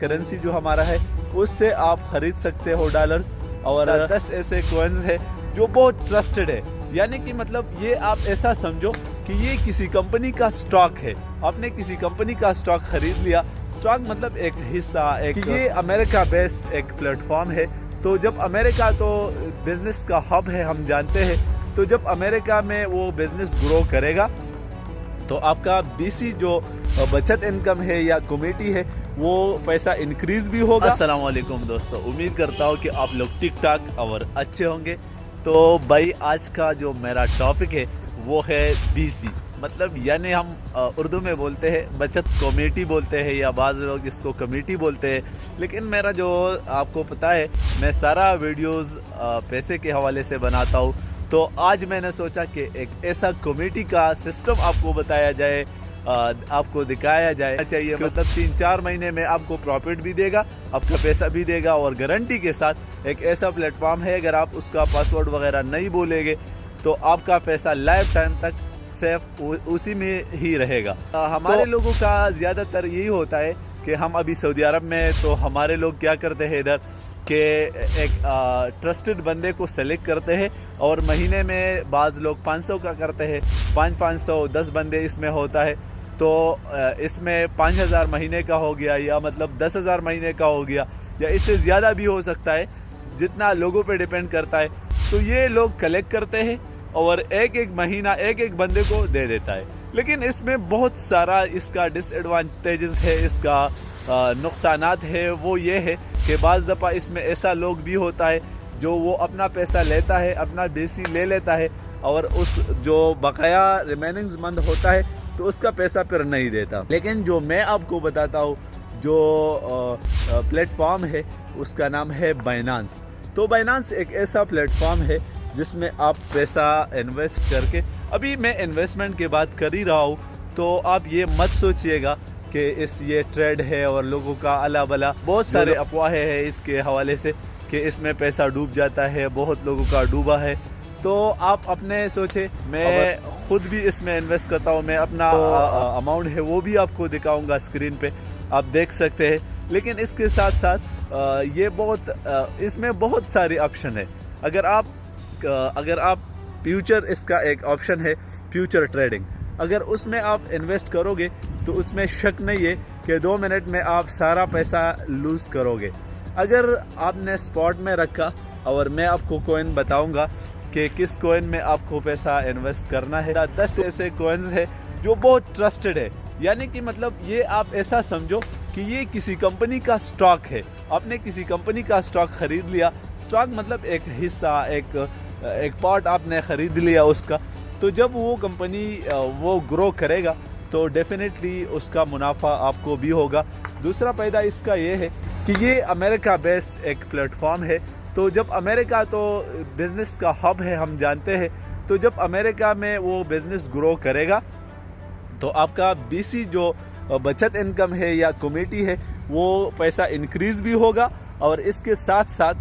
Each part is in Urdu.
کرنسی جو ہمارا ہے اس سے آپ خرید سکتے ہو ڈالرز، اور 10 ایسے کوئنز ہے جو بہت ٹرسٹڈ ہے، یعنی کہ مطلب یہ آپ ایسا سمجھو کہ یہ کسی کمپنی کا سٹاک ہے، آپ نے کسی کمپنی کا سٹاک خرید لیا، سٹاک مطلب ایک حصہ، یہ امریکہ بیس ایک پلیٹ فارم ہے۔ تو جب امریکہ تو بزنس کا ہب ہے، ہم جانتے ہیں، تو جب امریکہ میں وہ بزنس گرو کرے گا تو آپ کا BC جو بچت انکم ہے یا کمیٹی ہے وہ پیسہ انکریز بھی ہوگا۔ السلام علیکم دوستو، امید کرتا ہوں کہ آپ لوگ ٹک ٹاک اور اچھے ہوں گے۔ تو بھائی آج کا جو میرا ٹاپک ہے وہ ہے BC، مطلب یعنی ہم اردو میں بولتے ہیں بچت کمیٹی بولتے ہیں، یا بعض لوگ اس کو کمیٹی بولتے ہیں، لیکن میرا جو آپ کو پتہ ہے میں سارا ویڈیوز پیسے کے حوالے سے بناتا ہوں، تو آج میں نے سوچا کہ ایک ایسا کمیٹی کا سسٹم آپ کو بتایا جائے، آپ کو دکھایا جائے چاہیے، مطلب 3-4 مہینے میں آپ کو پروفٹ بھی دے گا، آپ کا پیسہ بھی دے گا، اور گارنٹی کے ساتھ ایک ایسا پلیٹ فارم ہے اگر آپ اس کا پاسورڈ وغیرہ نہیں بولیں گے تو آپ کا پیسہ لائف ٹائم تک سیف اسی میں ہی رہے گا۔ ہمارے لوگوں کا زیادہ تر یہی ہوتا ہے کہ ہم ابھی سعودی عرب میں ہیں، تو ہمارے لوگ کیا کرتے ہیں ادھر کہ ایک ٹرسٹڈ بندے کو سلیکٹ کرتے ہیں، اور مہینے میں بعض لوگ 500 کا کرتے ہیں، 500 10 بندے اس میں ہوتا ہے، تو اس میں 5000 مہینے کا ہو گیا، یا مطلب 10,000 مہینے کا ہو گیا، یا اس سے زیادہ بھی ہو سکتا ہے، جتنا لوگوں پہ ڈیپینڈ کرتا ہے۔ تو یہ لوگ کلیکٹ کرتے ہیں اور ایک مہینہ ایک بندے کو دے دیتا ہے، لیکن اس میں بہت سارا اس کا ڈس ایڈوانٹیجز ہے، اس کا نقصانات ہے، وہ یہ ہے کہ بعض دفعہ اس میں ایسا لوگ بھی ہوتا ہے جو وہ اپنا پیسہ لیتا ہے، اپنا BC لے لیتا ہے، اور اس جو بقایا ریمیننگز مند ہوتا ہے تو اس کا پیسہ پھر نہیں دیتا۔ لیکن جو میں آپ کو بتاتا ہوں جو پلیٹ فارم ہے اس کا نام ہے بائنانس۔ تو بائنانس ایک ایسا پلیٹ فارم ہے جس میں آپ پیسہ انویسٹ کر کے، ابھی میں انویسٹمنٹ کی بات کر ہی رہا ہوں، تو آپ یہ مت سوچئے گا کہ یہ ٹریڈ ہے اور لوگوں کا الا بلا بہت سارے افواہیں ہیں اس کے حوالے سے کہ اس میں پیسہ ڈوب جاتا ہے، بہت لوگوں کا ڈوبا ہے۔ تو آپ اپنے سوچے، میں خود بھی اس میں انویسٹ کرتا ہوں، میں اپنا اماؤنٹ ہے وہ بھی آپ کو دکھاؤں گا اسکرین پہ، آپ دیکھ سکتے ہیں۔ لیکن اس کے ساتھ ساتھ اس میں بہت ساری آپشن ہے۔ اگر آپ فیوچر، اس کا ایک آپشن ہے فیوچر ٹریڈنگ، اگر اس میں آپ انویسٹ کرو گے تو اس میں شک نہیں ہے کہ 2 منٹ میں آپ سارا پیسہ لوز کرو گے۔ اگر آپ نے اسپاٹ میں رکھا، اور میں آپ کو کوئن بتاؤں گا کہ کس کوئن میں آپ کو پیسہ انویسٹ کرنا ہے، 10 ایسے کوئنز ہے جو بہت ٹرسٹڈ ہے، یعنی کہ مطلب یہ آپ ایسا سمجھو کہ یہ کسی کمپنی کا سٹاک ہے، آپ نے کسی کمپنی کا سٹاک خرید لیا، سٹاک مطلب ایک حصہ، ایک پارٹ آپ نے خرید لیا اس کا، تو جب وہ کمپنی وہ گرو کرے گا تو ڈیفینیٹلی اس کا منافع آپ کو بھی ہوگا۔ دوسرا فائدہ اس کا یہ ہے کہ یہ امریکہ بیس ایک پلیٹ فارم ہے، تو جب امریکہ تو بزنس کا ہب ہے، ہم جانتے ہیں، تو جب امریکہ میں وہ بزنس گرو کرے گا تو آپ کا BC جو بچت انکم ہے یا کمیٹی ہے وہ پیسہ انکریز بھی ہوگا، اور اس کے ساتھ ساتھ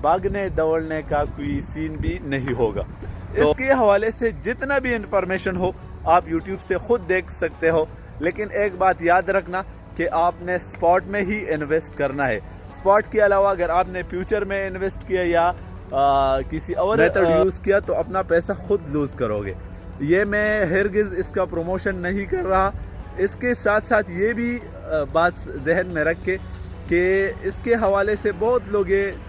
بھاگنے دوڑنے کا کوئی سین بھی نہیں ہوگا۔ اس کے حوالے سے جتنا بھی انفارمیشن ہو آپ YouTube سے خود دیکھ سکتے ہو، لیکن ایک بات یاد رکھنا کہ آپ نے سپاٹ میں ہی انویسٹ کرنا ہے۔ سپاٹ کے علاوہ اگر آپ نے فیوچر میں انویسٹ کیا یا کسی اور میتھڈ یوز کیا تو اپنا پیسہ خود لوز کرو گے۔ یہ میں ہرگز اس کا پروموشن نہیں کر رہا۔ اس کے ساتھ ساتھ یہ بھی بات ذہن میں رکھ کے کہ اس کے حوالے سے بہت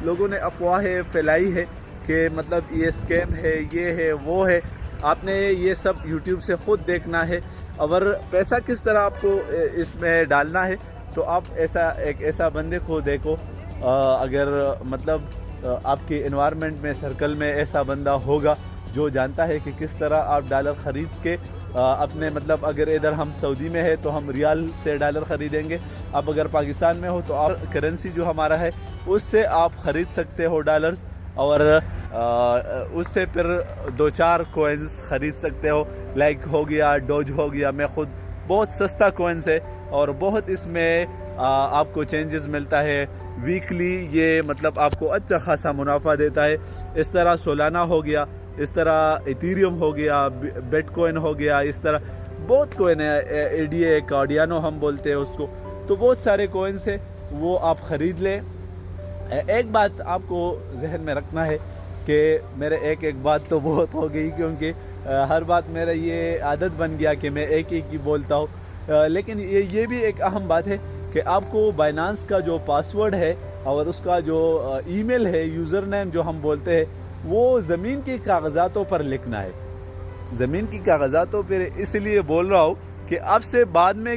لوگوں نے افواہیں پھیلائی ہے کہ مطلب یہ اسکیم ہے، یہ ہے، وہ ہے۔ آپ نے یہ سب YouTube سے خود دیکھنا ہے، اور پیسہ کس طرح آپ کو اس میں ڈالنا ہے تو آپ ایک ایسا بندے کو دیکھو، اگر مطلب آپ کے انوائرمنٹ میں، سرکل میں ایسا بندہ ہوگا جو جانتا ہے کہ کس طرح آپ ڈالر خرید کے اپنے، مطلب اگر ادھر ہم سعودی میں ہے تو ہم ریال سے ڈالر خریدیں گے، اب اگر پاکستان میں ہو تو آپ کرنسی جو ہمارا ہے اس سے آپ خرید سکتے ہو ڈالرز، اور اس سے پھر 2-4 کوئنز خرید سکتے ہو، لائک ہو گیا، ڈوج ہو گیا۔ میں خود بہت سستا کوئنز ہے اور بہت اس میں آپ کو چینجز ملتا ہے ویکلی، یہ مطلب آپ کو اچھا خاصا منافع دیتا ہے۔ اس طرح سولانا ہو گیا، اس طرح ایتھیریم ہو گیا، بیٹ کوئن ہو گیا، اس طرح بہت کوئن ہے، ADA کارڈیانو ہم بولتے ہیں اس کو۔ تو تو بہت سارے کوئنس ہے وہ آپ خرید لیں. ایک بات آپ کو ذہن میں رکھنا ہے کہ میرے ایک بات تو بہت ہو گئی، کیونکہ ہر بات میرا یہ عادت بن گیا کہ میں ایک ہی بولتا ہوں. لیکن یہ بھی ایک اہم بات ہے کہ آپ کو بائنانس کا جو پاسورڈ ہے اور اس کا جو ای میل ہے، یوزر نیم جو ہم بولتے ہیں، وہ زمین کے کاغذاتوں پر لکھنا ہے. زمین کی کاغذاتوں پر اس لیے بول رہا ہوں کہ آپ سے بعد میں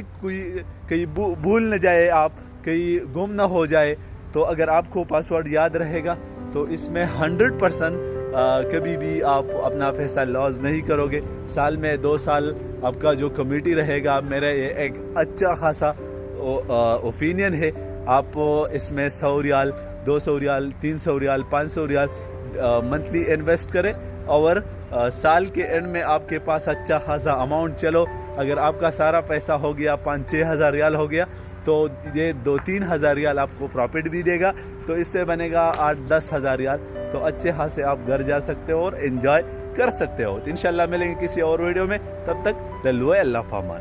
کہیں بھول نہ جائے، آپ کہیں گم نہ ہو جائے. تو اگر آپ کو پاسورڈ یاد رہے گا تو اس میں 100% کبھی بھی آپ اپنا پیسہ لاس نہیں کرو گے. سال میں 2 سال آپ کا جو کمیٹی رہے گا، میرا یہ ایک اچھا خاصا اوپینین ہے. آپ اس میں 100 ریال، 200 ریال، 300 ریال، 500 ریال منتھلی انویسٹ کریں، اور سال کے اینڈ میں آپ کے پاس اچھا خاصا اماؤنٹ. چلو اگر آپ کا سارا پیسہ ہو گیا 5-6 ہزار ریال ہو گیا، تو یہ 2-3 ہزار ریال آپ کو پروفٹ بھی دے گا، تو اس سے بنے گا 8-10 ہزار ریال. تو اچھے خاصے آپ گھر جا سکتے ہو اور انجوائے کر سکتے ہو. تو انشاءاللہ ملیں گے کسی اور ویڈیو میں، تب تک دلوے اللہ فامان.